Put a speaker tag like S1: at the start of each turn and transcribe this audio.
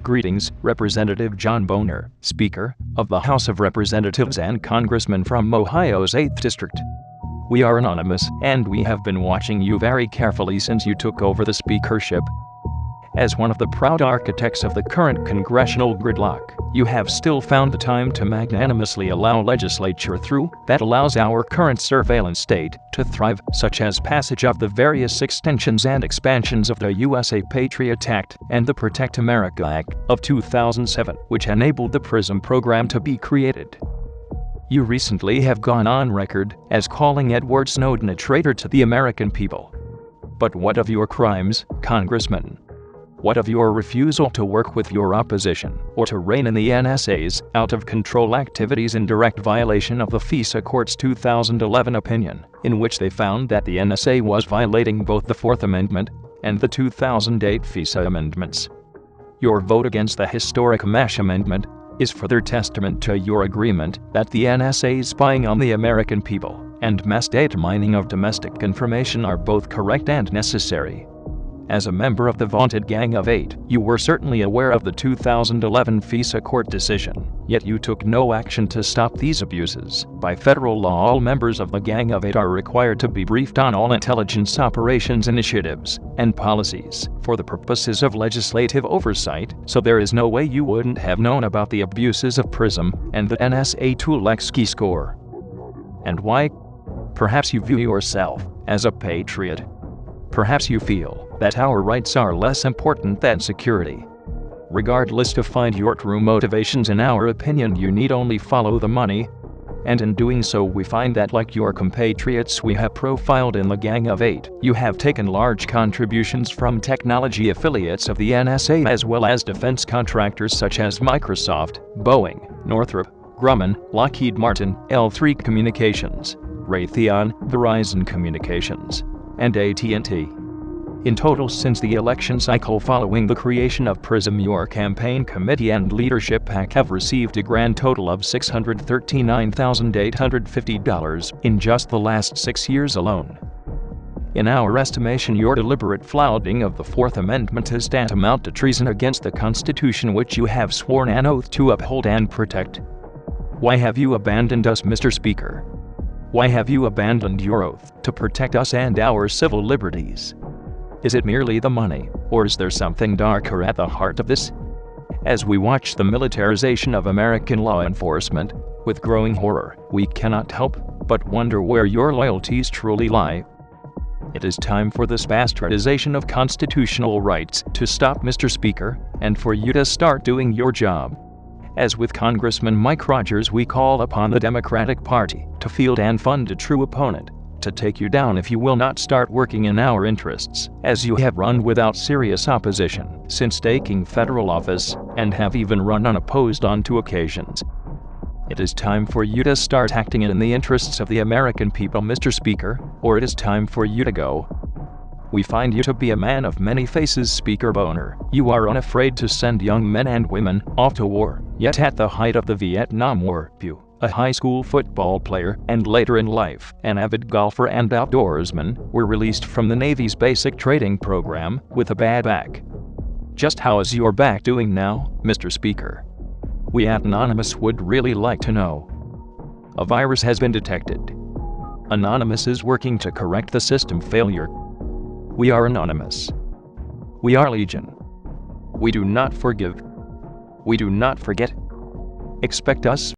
S1: Greetings, Representative John Boehner, Speaker of the House of Representatives and Congressman from Ohio's 8th District. We are anonymous, and we have been watching you very carefully since you took over the speakership. As one of the proud architects of the current congressional gridlock, you have still found the time to magnanimously allow legislature through that allows our current surveillance state to thrive, such as passage of the various extensions and expansions of the USA Patriot Act and the Protect America Act of 2007, which enabled the PRISM program to be created. You recently have gone on record as calling Edward Snowden a traitor to the American people. But what of your crimes, Congressman? What of your refusal to work with your opposition, or to rein in the NSA's out-of-control activities in direct violation of the FISA Court's 2011 opinion, in which they found that the NSA was violating both the Fourth Amendment and the 2008 FISA amendments? Your vote against the historic MASH amendment is further testament to your agreement that the NSA's spying on the American people and mass data mining of domestic information are both correct and necessary. As a member of the vaunted Gang of Eight, you were certainly aware of the 2011 FISA Court decision, yet you took no action to stop these abuses. By federal law, all members of the Gang of Eight are required to be briefed on all intelligence operations initiatives and policies for the purposes of legislative oversight, so there is no way you wouldn't have known about the abuses of PRISM and the NSA tool X-Keyscore. And why? Perhaps you view yourself as a patriot. Perhaps you feel that our rights are less important than security. Regardless, to find your true motivations, in our opinion, you need only follow the money. And in doing so, we find that, like your compatriots we have profiled in the Gang of Eight, you have taken large contributions from technology affiliates of the NSA as well as defense contractors such as Microsoft, Boeing, Northrop Grumman, Lockheed Martin, L3 Communications, Raytheon, Verizon Communications, and AT&T. In total, since the election cycle following the creation of PRISM, your campaign committee and leadership PAC have received a grand total of $639,850 in just the last 6 years alone. In our estimation, your deliberate flouting of the Fourth Amendment is tantamount to treason against the Constitution, which you have sworn an oath to uphold and protect. Why have you abandoned us, Mr. Speaker? Why have you abandoned your oath to protect us and our civil liberties? Is it merely the money, or is there something darker at the heart of this? As we watch the militarization of American law enforcement, with growing horror, we cannot help but wonder where your loyalties truly lie. It is time for this bastardization of constitutional rights to stop, Mr. Speaker, and for you to start doing your job. As with Congressman Mike Rogers, we call upon the Democratic Party to field and fund a true opponent to take you down if you will not start working in our interests, as you have run without serious opposition since taking federal office and have even run unopposed on 2 occasions. It is time for you to start acting in the interests of the American people, Mr. Speaker, or it is time for you to go. We find you to be a man of many faces, Speaker Boehner. You are unafraid to send young men and women off to war, yet at the height of the Vietnam War, you, a high school football player and later in life an avid golfer and outdoorsman, were released from the Navy's basic training program with a bad back. Just how is your back doing now, Mr. Speaker? We at Anonymous would really like to know. A virus has been detected. Anonymous is working to correct the system failure. We are anonymous. We are legion. We do not forgive. We do not forget. Expect us.